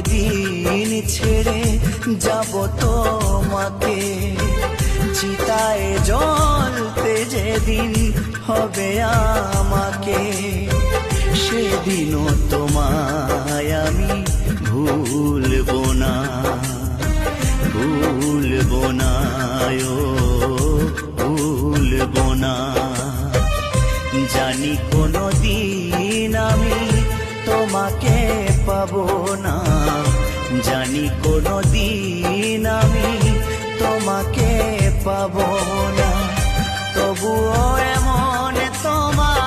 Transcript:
যেদিন ছেড়ে যাব তোমাকে, চিতায় জ্বলতে যেদিন হবে আমাকে, সেদিনও তোমায় আমি ভুলবো না, ভুলবো না, ও ভুলবো না। জানি কোনোদিন আমি তোমাকে পাবো না, জানি কোনোদিন আমি তোমাকে পাবো না, তবুও এমন তোমার